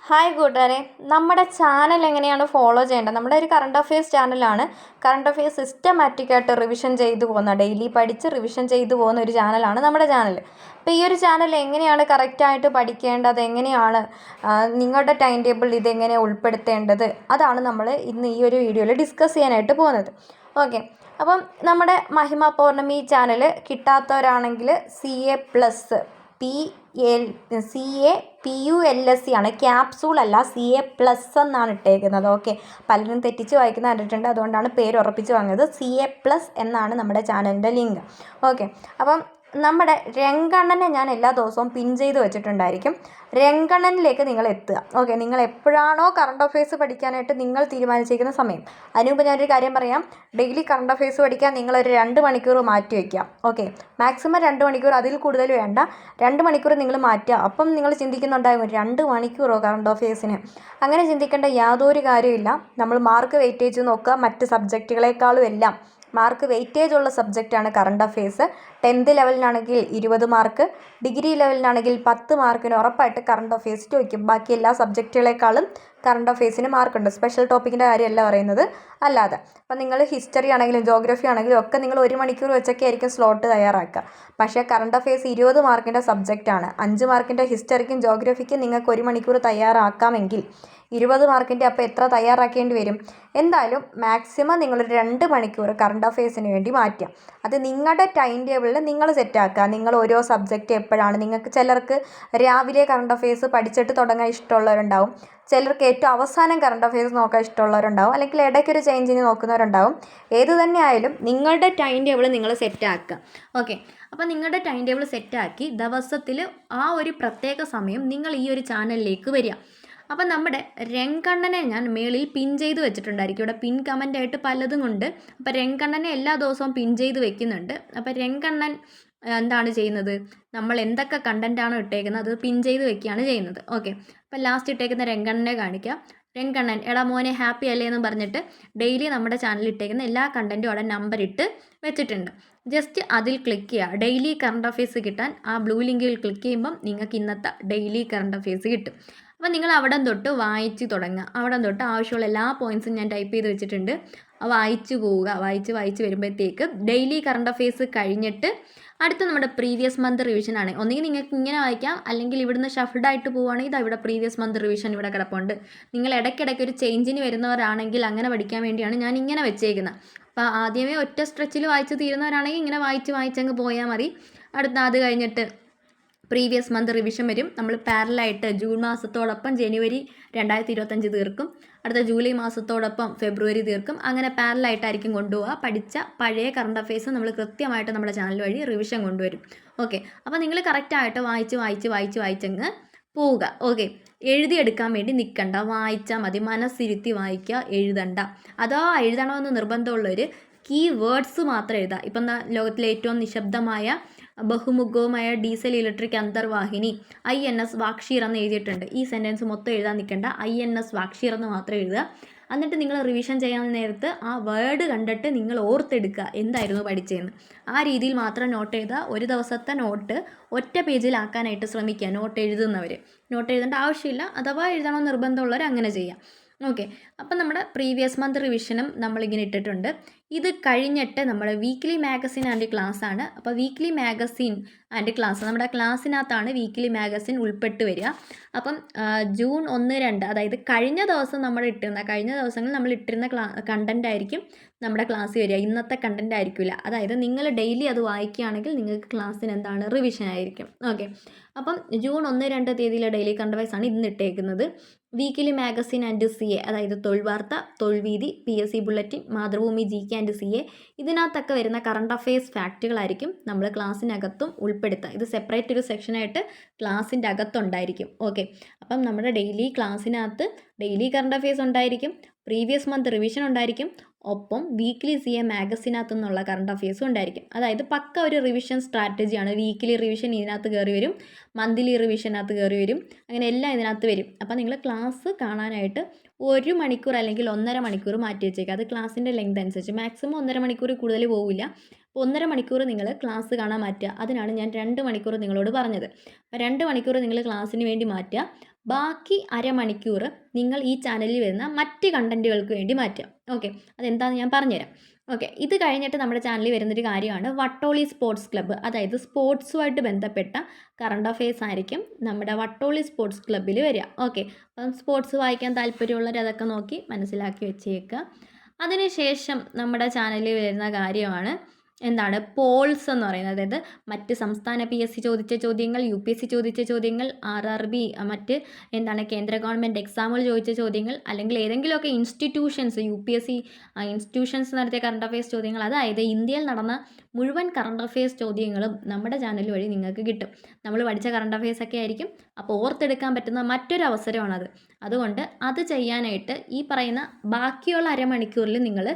Hi കൂട്ടുകാരെ, നമ്മുടെ channel എങ്ങനെയാണ് ഫോളോ ചെയ്യേണ്ടത്? നമ്മുടെ ഒരു കറണ്ട് അഫയേഴ്സ് ചാനലാണ്. കറണ്ട് അഫയേഴ്സ് സിസ്റ്റമാറ്റിക്കായിട്ട് റിവിഷൻ ചെയ്തു പോകുന്ന, ഡെയിലി പഠിച്ച് റിവിഷൻ ചെയ്തു പോകുന്ന ഒരു ചാനലാണ് നമ്മുടെ ചാനൽ. അപ്പോൾ ഈ ഒരു ചാനൽ എങ്ങനെയാണ് കറക്റ്റായിട്ട് പഠിക്കേണ്ടത്, എങ്ങനെയാണ് നിങ്ങളുടെ ടൈം ടേബിൾ ഇതെങ്ങനെ ഉൾപ്പെടുത്തേണ്ടത്, അതാണ് നമ്മൾ ഇന്ന് ഈ ഒരു വീഡിയോയിൽ ഡിസ്കസ് ചെയ്യാനായിട്ട് പോകുന്നത്. ഓക്കെ, അപ്പം നമ്മുടെ മഹിമ പൗർണമി ചാനൽ കിട്ടാത്തവരാണെങ്കിൽ CAPULC ആണ്, ക്യാപ്സൂൾ അല്ല, CA+ എന്നാണ് ഇട്ടേക്കുന്നത്. ഓക്കെ, പലരും തെറ്റിച്ച് വായിക്കുന്ന കണ്ടിട്ടുണ്ട്, അതുകൊണ്ടാണ് പേര് ഉറപ്പിച്ച് പറഞ്ഞത്. CA+ എന്നാണ് നമ്മുടെ ചാനലിൻ്റെ ലിങ്ക്. ഓക്കെ, അപ്പം നമ്മുടെ രംഗണ്ണനെ ഞാൻ എല്ലാ ദിവസവും പിൻ ചെയ്ത് വെച്ചിട്ടുണ്ടായിരിക്കും. രംഗണ്ണനിലേക്ക് നിങ്ങൾ എത്തുക. ഓക്കെ, നിങ്ങൾ എപ്പോഴാണോ കറണ്ട് അഫയേഴ്സ് പഠിക്കാനായിട്ട് നിങ്ങൾ തീരുമാനിച്ചിരിക്കുന്ന സമയം, അതിനുമുമ്പ് ഞാനൊരു കാര്യം പറയാം. ഡെയിലി കറണ്ട് അഫയേഴ്സ് പഠിക്കാൻ നിങ്ങളൊരു 2 മണിക്കൂർ മാറ്റി വയ്ക്കുക. ഓക്കെ, മാക്സിമം 2 മണിക്കൂർ, അതിൽ കൂടുതൽ വേണ്ട. 2 മണിക്കൂർ നിങ്ങൾ മാറ്റുക. അപ്പം നിങ്ങൾ ചിന്തിക്കുന്നുണ്ടാകും 2 മണിക്കൂറോ കറണ്ട് അഫയേഴ്സിന്? അങ്ങനെ ചിന്തിക്കേണ്ട യാതൊരു കാര്യമില്ല. നമ്മൾ മാർക്ക് വെയിറ്റേജ് നോക്കുക. മറ്റ് സബ്ജക്റ്റുകളെക്കാളും എല്ലാം മാർക്ക് വെയിറ്റേജ് ഉള്ള സബ്ജക്റ്റാണ് കറണ്ട് അഫയേഴ്സ്. 10th ലെവലിനാണെങ്കിൽ 20 മാർക്ക്, ഡിഗ്രി ലെവലിനാണെങ്കിൽ 10 മാർക്കിന് ഉറപ്പായിട്ട് കറണ്ട് അഫയേഴ്സ് ചോദിക്കും. ബാക്കി എല്ലാ സബ്ജക്റ്റുകളെക്കാളും കറണ്ട് അഫയേഴ്സിന് മാർക്കുണ്ട്. സ്പെഷ്യൽ ടോപ്പിക്കിൻ്റെ കാര്യമല്ല പറയുന്നത്, അല്ലാതെ. അപ്പം നിങ്ങൾ ഹിസ്റ്ററി ആണെങ്കിലും ജോഗ്രഫി ആണെങ്കിലും ഒക്കെ നിങ്ങൾ 1 മണിക്കൂർ വെച്ചൊക്കെ ആയിരിക്കും സ്ലോട്ട് തയ്യാറാക്കുക. പക്ഷേ കറണ്ട് അഫയേഴ്സ് 20 മാർക്കിൻ്റെ സബ്ജക്റ്റാണ്. 5 മാർക്കിൻ്റെ ഹിസ്റ്ററിക്കും ജോഗ്രഫിക്കും നിങ്ങൾക്ക് 1 മണിക്കൂർ തയ്യാറാക്കാമെങ്കിൽ 20 മാർക്കിൻ്റെ അപ്പോൾ എത്ര തയ്യാറാക്കേണ്ടി വരും? എന്തായാലും മാക്സിമം നിങ്ങളൊരു 2 മണിക്കൂർ കറണ്ട് അഫയേഴ്സിന് വേണ്ടി മാറ്റുക. അത് നിങ്ങളുടെ ടൈം ടേബിളിൽ നിങ്ങൾ സെറ്റാക്കുക. നിങ്ങൾ ഓരോ സബ്ജക്റ്റ് എപ്പോഴാണ്, നിങ്ങൾക്ക് ചിലർക്ക് രാവിലെ കറണ്ട് അഫയേഴ്സ് പഠിച്ചിട്ട് തുടങ്ങാൻ ഇഷ്ടമുള്ളവരുണ്ടാവും, ചിലർക്ക് ഏറ്റവും അവസാനം കറണ്ട് അഫയേഴ്സ് നോക്കാൻ ഇഷ്ടമുള്ളവരുണ്ടാവും, അല്ലെങ്കിൽ ഇടയ്ക്കൊരു ചേഞ്ചിന് നോക്കുന്നവരുണ്ടാവും. ഏത് തന്നെ ആയാലും നിങ്ങളുടെ ടൈം ടേബിൾ നിങ്ങൾ സെറ്റാക്കുക. ഓക്കെ, അപ്പോൾ നിങ്ങളുടെ ടൈം ടേബിൾ സെറ്റാക്കി ദിവസത്തിൽ ആ ഒരു പ്രത്യേക സമയം നിങ്ങൾ ഈ ഒരു ചാനലിലേക്ക് വരിക. അപ്പം നമ്മുടെ രംഗണ്ണനെ ഞാൻ മേളിൽ പിൻ ചെയ്ത് വെച്ചിട്ടുണ്ടായിരിക്കും. ഇവിടെ പിൻ കമൻ്റായിട്ട് പലതും ഉണ്ട്. അപ്പോൾ രംഗണ്ണനെ എല്ലാ ദിവസവും പിൻ ചെയ്ത് വെക്കുന്നുണ്ട്. അപ്പോൾ രംഗണ്ണൻ എന്താണ് ചെയ്യുന്നത്? നമ്മൾ എന്തൊക്കെ കണ്ടൻറ്റാണോ ഇട്ടേക്കുന്നത് അത് പിൻ ചെയ്ത് വെക്കുകയാണ് ചെയ്യുന്നത്. ഓക്കെ, അപ്പോൾ ലാസ്റ്റ് ഇട്ടേക്കുന്ന രംഗണ്ണനെ കാണിക്കുക. രംഗണ്ണൻ, എടാ മോനെ ഹാപ്പി അല്ലേ എന്ന് പറഞ്ഞിട്ട് ഡെയിലി നമ്മുടെ ചാനലിൽ ഇട്ടേക്കുന്ന എല്ലാ കണ്ടൻറ്റും അവിടെ നമ്പർ ഇട്ട് വെച്ചിട്ടുണ്ട്. ജസ്റ്റ് അതിൽ ക്ലിക്ക് ചെയ്യുക. ഡെയിലി കറണ്ട് അഫയേഴ്സ് കിട്ടാൻ ആ ബ്ലൂ ലിങ്കിൽ ക്ലിക്ക് ചെയ്യുമ്പം നിങ്ങൾക്ക് ഇന്നത്തെ ഡെയിലി കറണ്ട് അഫയേഴ്സ് കിട്ടും. അപ്പോൾ നിങ്ങൾ അവിടം തൊട്ട് വായിച്ച് തുടങ്ങുക. അവിടം തൊട്ട് ആവശ്യമുള്ള എല്ലാ പോയിൻറ്സും ഞാൻ ടൈപ്പ് ചെയ്ത് വെച്ചിട്ടുണ്ട്. വായിച്ചു പോവുക. വായിച്ച് വരുമ്പോഴത്തേക്ക് ഡെയിലി കറണ്ട് അഫയേഴ്സ് കഴിഞ്ഞിട്ട് അടുത്ത നമ്മുടെ പ്രീവിയസ് മന്ത് റിവിഷൻ ആണ്. ഒന്നുകിൽ നിങ്ങൾക്ക് ഇങ്ങനെ വായിക്കാം, അല്ലെങ്കിൽ ഇവിടുന്ന് ഷഫിൾഡ് ആയിട്ട് പോവുകയാണെങ്കിൽ ഇതാ ഇവിടെ പ്രീവിയസ് മന്ത് റിവിഷൻ ഇവിടെ കിടപ്പുണ്ട്. നിങ്ങൾ ഇടയ്ക്കിടയ്ക്ക് ഒരു ചേഞ്ചിന് വരുന്നവരാണെങ്കിൽ അങ്ങനെ പഠിക്കാൻ വേണ്ടിയാണ് ഞാൻ ഇങ്ങനെ വെച്ചേക്കുന്നത്. അപ്പോൾ ആദ്യമേ ഒറ്റ സ്ട്രെച്ചിൽ വായിച്ച് തീരുന്നവരാണെങ്കിൽ ഇങ്ങനെ വായിച്ചങ്ങ് പോയാൽ മതി. അത് കഴിഞ്ഞിട്ട് പ്രീവിയസ് മന്ത് റിവിഷൻ വരും. നമ്മൾ പാരലായിട്ട് ജൂൺ മാസത്തോടൊപ്പം ജനുവരി 2025 തീർക്കും. അടുത്ത ജൂലൈ മാസത്തോടൊപ്പം ഫെബ്രുവരി തീർക്കും. അങ്ങനെ പാരലായിട്ടായിരിക്കും കൊണ്ടുപോവുക. പഠിച്ച പഴയ കറണ്ട് അഫയേഴ്സ് നമ്മൾ കൃത്യമായിട്ട് നമ്മുടെ ചാനൽ വഴി റിവിഷൻ കൊണ്ടുവരും. ഓക്കെ, അപ്പോൾ നിങ്ങൾ കറക്റ്റായിട്ട് വായിച്ചങ്ങ് പോവുക. ഓക്കെ, എഴുതിയെടുക്കാൻ വേണ്ടി നിൽക്കണ്ട, വായിച്ചാൽ മതി. മനസ്സിരുത്തി വായിക്കുക, എഴുതണ്ട. അതോ എഴുതണമെന്ന് നിർബന്ധമുള്ളവർ കീ വേർഡ്സ് മാത്രം എഴുതുക. ഇപ്പം ലോകത്തിലെ ഏറ്റവും നിശബ്ദമായ ബഹുമുഖവുമായ ഡീസൽ ഇലക്ട്രിക് അന്തർവാഹിനി INS വാക്ഷീർ എന്ന് എഴുതിയിട്ടുണ്ട്. ഈ സെൻറ്റൻസ് മൊത്തം എഴുതാൻ നിൽക്കേണ്ട, INS വാക്ഷീർ എന്ന് മാത്രം എഴുതുക. എന്നിട്ട് നിങ്ങൾ റിവിഷൻ ചെയ്യാൻ നേരത്ത് ആ വേർഡ് കണ്ടിട്ട് നിങ്ങൾ ഓർത്തെടുക്കുക എന്തായിരുന്നു പഠിച്ചതെന്ന്. ആ രീതിയിൽ മാത്രം നോട്ട് എഴുതുക. ഒരു ദിവസത്തെ നോട്ട് ഒറ്റ പേജിലാക്കാനായിട്ട് ശ്രമിക്കുക. നോട്ട് എഴുതേണ്ട ആവശ്യമില്ല. അഥവാ എഴുതണമെന്ന് നിർബന്ധമുള്ളവർ അങ്ങനെ ചെയ്യാം. ഓക്കെ, അപ്പം നമ്മുടെ പ്രീവിയസ് മന്ത് റിവിഷനും നമ്മളിങ്ങനെ ഇട്ടിട്ടുണ്ട്. ഇത് കഴിഞ്ഞിട്ട് നമ്മുടെ വീക്ക്ലി മാഗസിൻ ആൻഡ് ക്ലാസ് ആണ്. അപ്പോൾ വീക്ക്ലി മാഗസിൻ ആൻഡ് ക്ലാസ്, നമ്മുടെ ക്ലാസ്സിനകത്താണ് വീക്ക്ലി മാഗസിൻ ഉൾപ്പെട്ട് വരിക. അപ്പം ജൂൺ 1, 2, അതായത് കഴിഞ്ഞ ദിവസങ്ങളിൽ നമ്മൾ ഇട്ടിരുന്ന കണ്ടൻ്റ് ആയിരിക്കും നമ്മുടെ ക്ലാസ് വരിക. ഇന്നത്തെ കണ്ടൻ്റ് ആയിരിക്കില്ല. അതായത് നിങ്ങൾ ഡെയിലി അത് വായിക്കുകയാണെങ്കിൽ നിങ്ങൾക്ക് ക്ലാസ്സിന് എന്താണ് റിവിഷൻ ആയിരിക്കും. ഓക്കെ, അപ്പം ജൂൺ 1, 2 തീയതിയിലെ ഡെയിലി കറണ്ട് അഫയേഴ്സ് ആണ് ഇന്ന് ഇട്ടേക്കുന്നത്. വീക്കിലി മാഗസിൻ ആൻഡ് CA, അതായത് തൊഴിൽ വാർത്ത, തൊഴിൽവീതി, PSC bulletin, Mathrubhumi GK and CA, ഇതിനകത്തൊക്കെ വരുന്ന കറണ്ട് അഫയേഴ്സ് ഫാക്റ്റുകളായിരിക്കും നമ്മൾ ക്ലാസ്സിനകത്തും ഉൾപ്പെടുത്തുക. ഇത് സെപ്പറേറ്റ് ഒരു സെക്ഷനായിട്ട് ക്ലാസ്സിൻ്റെ അകത്തുണ്ടായിരിക്കും. ഓക്കെ, അപ്പം നമ്മുടെ ഡെയിലി ക്ലാസ്സിനകത്ത് ഡെയിലി കറണ്ട് അഫയേഴ്സ് ഉണ്ടായിരിക്കും, പ്രീവിയസ് മന്ത് റിവിഷൻ ഉണ്ടായിരിക്കും, ഒപ്പം വീക്ക്ലി CA മാഗസിനകത്തു നിന്നുള്ള കറണ്ട് അഫയേഴ്സും ഉണ്ടായിരിക്കും. അതായത് പക്ക ഒരു റിവിഷൻ സ്ട്രാറ്റജിയാണ്. വീക്ക്ലി റിവിഷൻ ഇതിനകത്ത് കയറി വരും, മന്ത്ലി റിവിഷനകത്ത് കയറി വരും, അങ്ങനെ എല്ലാം ഇതിനകത്ത് വരും. അപ്പോൾ നിങ്ങൾ ക്ലാസ് കാണാനായിട്ട് 1 മണിക്കൂർ അല്ലെങ്കിൽ 1.5 മണിക്കൂർ മാറ്റി വെച്ചേക്കുക. അത് ക്ലാസ്സിൻ്റെ ലെങ്ത് അനുസരിച്ച് മാക്സിമം 1.5 മണിക്കൂർ കൂടുതൽ പോവില്ല. അപ്പോൾ 1.5 മണിക്കൂർ നിങ്ങൾ ക്ലാസ് കാണാൻ മാറ്റുക. അതിനാണ് ഞാൻ 2 മണിക്കൂർ നിങ്ങളോട് പറഞ്ഞത്. അപ്പോൾ 2 മണിക്കൂർ നിങ്ങൾ ക്ലാസ്സിന് വേണ്ടി മാറ്റുക. ബാക്കി അരമണിക്കൂർ നിങ്ങൾ ഈ ചാനലിൽ വരുന്ന മറ്റ് കണ്ടൻറ്റുകൾക്ക് വേണ്ടി മാറ്റുക. ഓക്കെ, അതെന്താണെന്ന് ഞാൻ പറഞ്ഞുതരാം. ഓക്കെ, ഇത് കഴിഞ്ഞിട്ട് നമ്മുടെ ചാനലിൽ വരുന്നൊരു കാര്യമാണ് വട്ടോളി സ്പോർട്സ് ക്ലബ്ബ്. അതായത് സ്പോർട്സുമായിട്ട് ബന്ധപ്പെട്ട കറണ്ട് അഫെയർസ് ആയിരിക്കും നമ്മുടെ വട്ടോളി സ്പോർട്സ് ക്ലബ്ബിൽ വരിക. ഓക്കെ, അപ്പം സ്പോർട്സ് വായിക്കാൻ താല്പര്യമുള്ളവർ അതൊക്കെ നോക്കി മനസ്സിലാക്കി വെച്ചേക്കുക. അതിനുശേഷം നമ്മുടെ ചാനലിൽ വരുന്ന കാര്യമാണ് എന്താണ് പോൾസ് എന്ന് പറയുന്നത്. അതായത് മറ്റ് സംസ്ഥാന PSC ചോദിച്ച ചോദ്യങ്ങൾ, UPSC ചോദിച്ച ചോദ്യങ്ങൾ, RRB മറ്റ് എന്താണ് കേന്ദ്ര ഗവൺമെൻറ് എക്സാമുകൾ ചോദിച്ച ചോദ്യങ്ങൾ, അല്ലെങ്കിൽ ഏതെങ്കിലുമൊക്കെ ഇൻസ്റ്റിറ്റ്യൂഷൻസ് UPSC ഇൻസ്റ്റിറ്റ്യൂഷൻസ് നടത്തിയ കറണ്ട് അഫെയർസ് ചോദ്യങ്ങൾ, അതായത് ഇന്ത്യയിൽ നടന്ന മുഴുവൻ കറണ്ട് അഫെയർസ് ചോദ്യങ്ങളും നമ്മുടെ ചാനൽ വഴി നിങ്ങൾക്ക് കിട്ടും. നമ്മൾ പഠിച്ച കറണ്ട് അഫെയർസ് ഒക്കെ ആയിരിക്കും. അപ്പോൾ ഓർത്തെടുക്കാൻ പറ്റുന്ന മറ്റൊരു അവസരമാണത്. അതുകൊണ്ട് അത് ചെയ്യാനായിട്ട് ഈ പറയുന്ന ബാക്കിയുള്ള അരമണിക്കൂറിൽ നിങ്ങൾ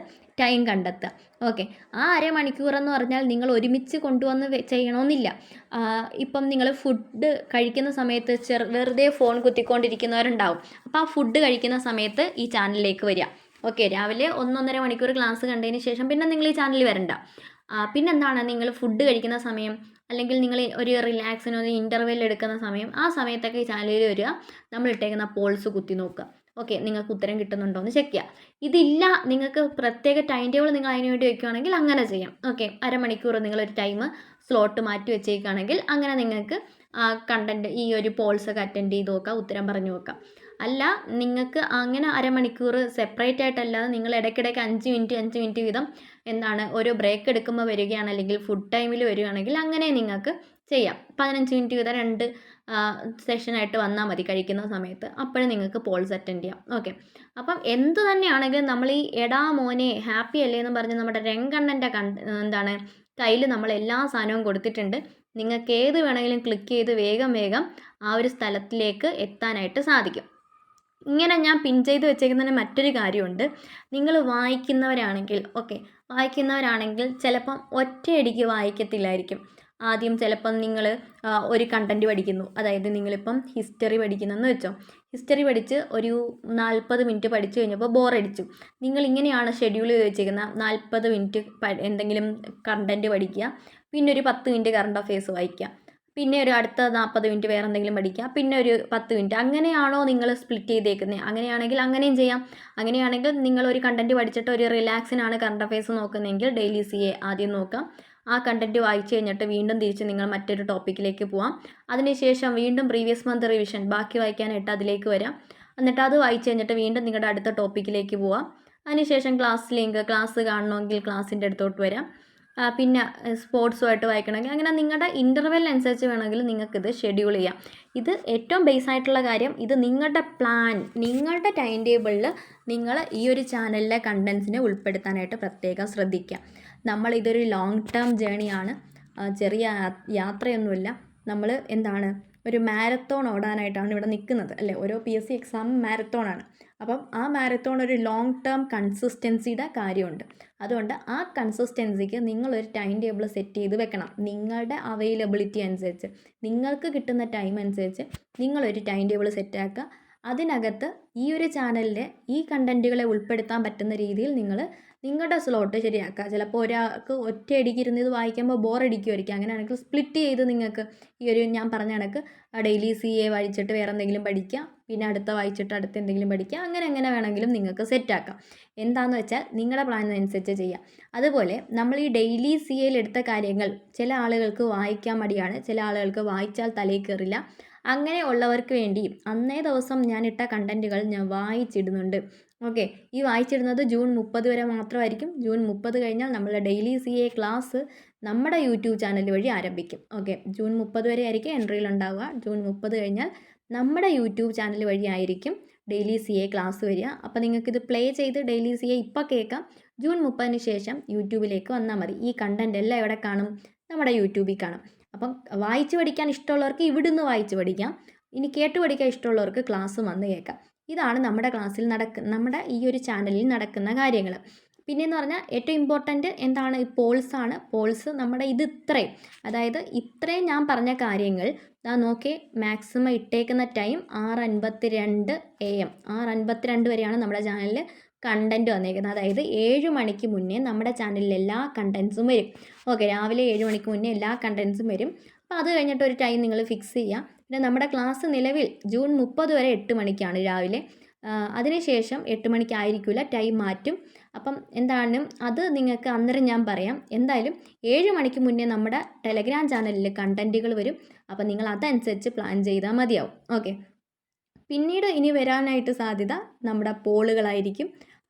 ടൈം കണ്ടെത്തുക. ഓക്കെ, ആ അരമണിക്കൂർ എന്ന് പറഞ്ഞാൽ നിങ്ങൾ ഒരുമിച്ച് കൊണ്ടുവന്ന് ചെയ്യണമെന്നില്ല. ഇപ്പം നിങ്ങൾ ഫുഡ് കഴിക്കുന്ന സമയത്ത് വെറുതെ ഫോൺ കുത്തിക്കൊണ്ടിരിക്കുന്നവരുണ്ടാവും. അപ്പോൾ ആ ഫുഡ് കഴിക്കുന്ന സമയത്ത് ഈ ചാനലിലേക്ക് വരിക. ഓക്കെ, രാവിലെ 1-1.5 മണിക്കൂർ ക്ലാസ് കണ്ടതിന് ശേഷം പിന്നെ നിങ്ങൾ ഈ ചാനലിൽ വരണ്ട. പിന്നെന്താണ്, നിങ്ങൾ ഫുഡ് കഴിക്കുന്ന സമയം, അല്ലെങ്കിൽ നിങ്ങൾ ഒരു റിലാക്സിന് ഒരു ഇൻ്റർവെൽ എടുക്കുന്ന സമയം, ആ സമയത്തൊക്കെ ഈ ചാനലിൽ വരിക. നമ്മൾ ഇട്ടേക്കുന്ന പോൾസ് കുത്തി നോക്കുക. ഓക്കെ, നിങ്ങൾക്ക് ഉത്തരം കിട്ടുന്നുണ്ടോ എന്ന് ചെക്ക് ചെയ്യുക. ഇതില്ല, നിങ്ങൾക്ക് പ്രത്യേക ടൈം ടേബിൾ നിങ്ങൾ അതിന് വേണ്ടി വയ്ക്കുകയാണെങ്കിൽ അങ്ങനെ ചെയ്യാം. ഓക്കെ, അരമണിക്കൂർ നിങ്ങളൊരു ടൈം സ്ലോട്ട് മാറ്റി വെച്ചേക്കുകയാണെങ്കിൽ അങ്ങനെ നിങ്ങൾക്ക് കണ്ടൻറ്റ് ഈ ഒരു പോൾസൊക്കെ അറ്റൻഡ് ചെയ്ത് നോക്കാം, ഉത്തരം പറഞ്ഞു നോക്കാം. അല്ല, നിങ്ങൾക്ക് അങ്ങനെ അരമണിക്കൂർ സെപ്പറേറ്റ് ആയിട്ടല്ലാതെ നിങ്ങൾ ഇടയ്ക്കിടയ്ക്ക് 5 മിനിറ്റ് വീതം എന്താണ് ഓരോ ബ്രേക്ക് എടുക്കുമ്പോൾ വരികയാണ്, അല്ലെങ്കിൽ ഫുഡ് ടൈമിൽ വരികയാണെങ്കിൽ അങ്ങനെ നിങ്ങൾക്ക് ചെയ്യാം. 15 മിനിറ്റ് വീതം 2 സെഷനായിട്ട് വന്നാൽ മതി കഴിക്കുന്ന സമയത്ത്. അപ്പോഴും നിങ്ങൾക്ക് പോൾസ് അറ്റൻഡ് ചെയ്യാം. ഓക്കെ, അപ്പം എന്ത് തന്നെയാണെങ്കിലും നമ്മൾ ഈ എടാ മോനെ ഹാപ്പി അല്ലേ എന്ന് പറഞ്ഞ് നമ്മുടെ രംഗണ്ണൻ്റെ എന്താണ് കയ്യിൽ നമ്മൾ എല്ലാ സാധനവും കൊടുത്തിട്ടുണ്ട്. നിങ്ങൾക്ക് ഏത് വേണമെങ്കിലും ക്ലിക്ക് ചെയ്ത് വേഗം ആ ഒരു സ്ഥലത്തിലേക്ക് എത്താനായിട്ട് സാധിക്കും. ഇങ്ങനെ ഞാൻ പിൻ ചെയ്ത് വെച്ചേക്കുന്നതിന് മറ്റൊരു കാര്യമുണ്ട്. നിങ്ങൾ വായിക്കുന്നവരാണെങ്കിൽ ചിലപ്പം ഒറ്റയടിക്ക് വായിക്കത്തില്ലായിരിക്കും. ആദ്യം ചിലപ്പം നിങ്ങൾ ഒരു കണ്ടൻറ്റ് പഠിക്കുന്നു. അതായത് നിങ്ങളിപ്പം ഹിസ്റ്ററി പഠിക്കുന്നെന്ന് വെച്ചോ. ഹിസ്റ്ററി പഠിച്ച് ഒരു 40 മിനിറ്റ് പഠിച്ചു കഴിഞ്ഞപ്പോൾ ബോറടിച്ചു. നിങ്ങളിങ്ങനെയാണ് ഷെഡ്യൂൾ ചെയ്ത് വെച്ചേക്കുന്നത്. 40 മിനിറ്റ് എന്തെങ്കിലും കണ്ടൻറ്റ് പഠിക്കുക, പിന്നെ ഒരു 10 മിനിറ്റ് കറണ്ട് അഫെയർസ് വായിക്കുക, പിന്നെ ഒരു അടുത്ത 40 മിനിറ്റ് വേറെ എന്തെങ്കിലും പഠിക്കുക, പിന്നെ ഒരു 10 മിനിറ്റ്. അങ്ങനെയാണോ നിങ്ങൾ സ്പ്ലിറ്റ് ചെയ്തേക്കുന്നത്? അങ്ങനെയാണെങ്കിൽ അങ്ങനെയും ചെയ്യാം. അങ്ങനെയാണെങ്കിൽ നിങ്ങൾ ഒരു കണ്ടൻറ്റ് പഠിച്ചിട്ട് ഒരു റിലാക്സിനാണ് കറണ്ട് അഫെയർസ് നോക്കുന്നതെങ്കിൽ ഡെയിലി CA ആദ്യം നോക്കാം. ആ കണ്ടൻറ്റ് വായിച്ചു കഴിഞ്ഞിട്ട് വീണ്ടും തിരിച്ച് നിങ്ങൾ മറ്റൊരു ടോപ്പിക്കിലേക്ക് പോവാം. അതിനുശേഷം വീണ്ടും പ്രീവിയസ് മന്ത് റിവിഷൻ ബാക്കി വായിക്കാനായിട്ട് അതിലേക്ക് വരാം. എന്നിട്ട് അത് വായിച്ചു കഴിഞ്ഞിട്ട് വീണ്ടും നിങ്ങളുടെ അടുത്ത ടോപ്പിക്കിലേക്ക് പോവാം. അതിനുശേഷം ക്ലാസ് കാണണമെങ്കിൽ ക്ലാസ്സിൻ്റെ അടുത്തോട്ട് വരാം. പിന്നെ സ്പോർട്സുമായിട്ട് വായിക്കണമെങ്കിൽ അങ്ങനെ നിങ്ങളുടെ ഇൻ്റർവെൽ അനുസരിച്ച് വേണമെങ്കിൽ നിങ്ങൾക്കിത് ഷെഡ്യൂൾ ചെയ്യാം. ഇത് ഏറ്റവും ബേസ് ആയിട്ടുള്ള കാര്യം, ഇത് നിങ്ങളുടെ പ്ലാൻ, നിങ്ങളുടെ ടൈം ടേബിളിൽ നിങ്ങൾ ഈ ഒരു ചാനലിലെ കണ്ടൻസിനെ ഉൾപ്പെടുത്താനായിട്ട് പ്രത്യേകം ശ്രദ്ധിക്കുക. നമ്മളിതൊരു ലോങ് ടേം ജേണിയാണ്, ചെറിയ യാത്രയൊന്നുമില്ല. നമ്മൾ എന്താണ് ഒരു മാരത്തോൺ ഓടാനായിട്ടാണ് ഇവിടെ നിൽക്കുന്നത്, അല്ലേ? ഓരോ PSC എക്സാമും മാരത്തോണാണ്. അപ്പം ആ മാരത്തോൺ ഒരു ലോങ് ടേം കൺസിസ്റ്റൻസിയുടെ കാര്യമുണ്ട്. അതുകൊണ്ട് ആ കൺസിസ്റ്റൻസിക്ക് നിങ്ങളൊരു ടൈം ടേബിൾ സെറ്റ് ചെയ്ത് വെക്കണം. നിങ്ങളുടെ അവൈലബിലിറ്റി അനുസരിച്ച്, നിങ്ങൾക്ക് കിട്ടുന്ന ടൈം അനുസരിച്ച് നിങ്ങളൊരു ടൈം ടേബിൾ സെറ്റാക്കുക. അതിനകത്ത് ഈ ഒരു ചാനലിലെ ഈ കണ്ടൻറ്റുകളെ ഉൾപ്പെടുത്താൻ പറ്റുന്ന രീതിയിൽ നിങ്ങൾ നിങ്ങളുടെ സ്ലോട്ട് ശരിയാക്കുക. ചിലപ്പോൾ ഒരാൾക്ക് ഒറ്റയടിക്ക് ഇരുന്ന് ഇത് വായിക്കുമ്പോൾ ബോറടിക്കുമായിരിക്കും. അങ്ങനെയാണെങ്കിൽ സ്പ്ലിറ്റ് ചെയ്ത് നിങ്ങൾക്ക് ഈ ഒരു ഞാൻ പറഞ്ഞ കണക്ക് ഡെയിലി CA വായിച്ചിട്ട് വേറെ എന്തെങ്കിലും പഠിക്കുക, പിന്നെ അടുത്ത വായിച്ചിട്ട് അടുത്ത എന്തെങ്കിലും പഠിക്കുക, അങ്ങനെ വേണമെങ്കിലും നിങ്ങൾക്ക് സെറ്റാക്കാം. എന്താണെന്ന് വെച്ചാൽ നിങ്ങളുടെ പ്ലാനിനനുസരിച്ച് ചെയ്യാം. അതുപോലെ നമ്മൾ ഈ ഡെയിലി CAയിൽ എടുത്ത കാര്യങ്ങൾ ചില ആളുകൾക്ക് വായിക്കാൻ മടിയാണ്, ചില ആളുകൾക്ക് വായിച്ചാൽ തലയിൽ കയറില്ല. അങ്ങനെ ഉള്ളവർക്ക് വേണ്ടി അന്നേ ദിവസം ഞാനിട്ട കണ്ടൻറ്റുകൾ ഞാൻ വായിച്ചിടുന്നുണ്ട്. ഓക്കെ, ഈ വായിച്ചിടുന്നത് ജൂൺ 30 വരെ മാത്രമായിരിക്കും. ജൂൺ 30 കഴിഞ്ഞാൽ നമ്മളെ ഡെയിലി CA ക്ലാസ് നമ്മുടെ യൂട്യൂബ് ചാനൽ വഴി ആരംഭിക്കും. ഓക്കെ, ജൂൺ 30 വരെ ആയിരിക്കും എൻട്രിയിൽ ഉണ്ടാവുക. ജൂൺ 30 കഴിഞ്ഞാൽ നമ്മുടെ യൂട്യൂബ് ചാനൽ വഴി ആയിരിക്കും ഡെയിലി CA ക്ലാസ് വരിക. അപ്പോൾ നിങ്ങൾക്കിത് പ്ലേ ചെയ്ത് ഡെയിലി CA ഇപ്പോൾ കേൾക്കാം. ജൂൺ 30-ന് ശേഷം യൂട്യൂബിലേക്ക് വന്നാൽ മതി. ഈ കണ്ടൻറ്റ് എല്ലാം എവിടെ കാണും? നമ്മുടെ യൂട്യൂബിൽ കാണും. അപ്പം വായിച്ച് പഠിക്കാൻ ഇഷ്ടമുള്ളവർക്ക് ഇവിടുന്ന് വായിച്ച് പഠിക്കാം. ഇനി കേട്ട് പഠിക്കാൻ ഇഷ്ടമുള്ളവർക്ക് ക്ലാസ് വന്ന് കേൾക്കാം. ഇതാണ് നമ്മുടെ ക്ലാസ്സിൽ നമ്മുടെ ഈ ഒരു ചാനലിൽ നടക്കുന്ന കാര്യങ്ങൾ. പിന്നെയെന്ന് പറഞ്ഞാൽ ഏറ്റവും ഇമ്പോർട്ടൻറ്റ് എന്താണ്? ഈ പോൾസാണ്. പോൾസ് നമ്മുടെ അതായത് ഇത്രയും ഞാൻ പറഞ്ഞ കാര്യങ്ങൾ നോക്കി മാക്സിമം ഇട്ടേക്കുന്ന ടൈം 6:52 AM 6:52 വരെയാണ് നമ്മുടെ ചാനലിൽ കണ്ടൻറ്റ് വന്നേക്കുന്നത്. അതായത് 7 മണിക്ക് മുന്നേ നമ്മുടെ ചാനലിൽ എല്ലാ കണ്ടൻസും വരും. ഓക്കെ, രാവിലെ 7 മണിക്ക് മുന്നേ എല്ലാ കണ്ടൻസും വരും. അപ്പോൾ അത് കഴിഞ്ഞിട്ട് ഒരു ടൈം നിങ്ങൾ ഫിക്സ് ചെയ്യുക. പിന്നെ നമ്മുടെ ക്ലാസ് നിലവിൽ ജൂൺ 30 വരെ 8 മണിക്കാണ് രാവിലെ. അതിനുശേഷം 8 മണിക്കായിരിക്കില്ല, ടൈം മാറ്റും. അപ്പം എന്താണ് അത് നിങ്ങൾക്ക് അന്നേരം ഞാൻ പറയാം. എന്തായാലും 7 മണിക്ക് മുന്നേ നമ്മുടെ ടെലഗ്രാം ചാനലിൽ കണ്ടൻറ്റുകൾ വരും. അപ്പം നിങ്ങൾ അതനുസരിച്ച് പ്ലാൻ ചെയ്താൽ മതിയാവും. ഓക്കെ. പിന്നീട് ഇനി വരാനായിട്ട് സാധ്യത നമ്മുടെ പോളുകളായിരിക്കും.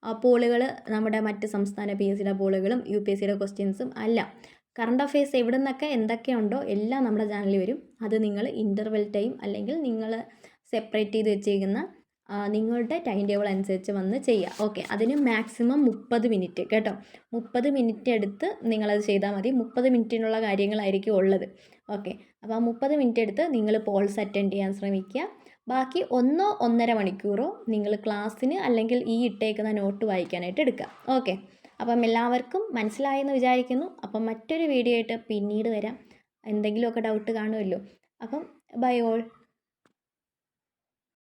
ആ പോളുകൾ നമ്മുടെ മറ്റ് സംസ്ഥാന PSCയുടെ പോളുകളും UPSCയുടെ ക്വസ്റ്റ്യൻസും അല്ല, കറണ്ട് അഫയേഴ്സ് എവിടെ നിന്നൊക്കെ എന്തൊക്കെയുണ്ടോ എല്ലാം നമ്മുടെ ചാനലിൽ വരും. അത് നിങ്ങൾ ഇൻ്റർവെൽ ടൈം അല്ലെങ്കിൽ നിങ്ങൾ സെപ്പറേറ്റ് ചെയ്ത് വെച്ചേക്കുന്ന നിങ്ങളുടെ ടൈം ടേബിൾ അനുസരിച്ച് വന്ന് ചെയ്യുക. ഓക്കെ. അതിന് മാക്സിമം 30 മിനിറ്റ് കേട്ടോ. 30 മിനിറ്റ് എടുത്ത് നിങ്ങളത് ചെയ്താൽ മതി. 30 മിനിറ്റിനുള്ള കാര്യങ്ങളായിരിക്കും ഉള്ളത്. ഓക്കെ. അപ്പോൾ ആ 30 മിനിറ്റ് എടുത്ത് നിങ്ങൾ പോൾസ് അറ്റൻഡ് ചെയ്യാൻ ശ്രമിക്കുക. ബാക്കി 1-1.5 മണിക്കൂറോ നിങ്ങൾ ക്ലാസ്സിന് അല്ലെങ്കിൽ ഈ ഇട്ടേക്കുന്ന നോട്ട് വായിക്കാനായിട്ട് എടുക്കുക. ഓക്കെ. അപ്പം എല്ലാവർക്കും മനസ്സിലായെന്ന് വിചാരിക്കുന്നു. അപ്പം മറ്റൊരു വീഡിയോ ആയിട്ട് പിന്നീട് വരാം. എന്തെങ്കിലുമൊക്കെ ഡൗട്ട് കാണുമല്ലോ. അപ്പം ബൈ ഓൾ.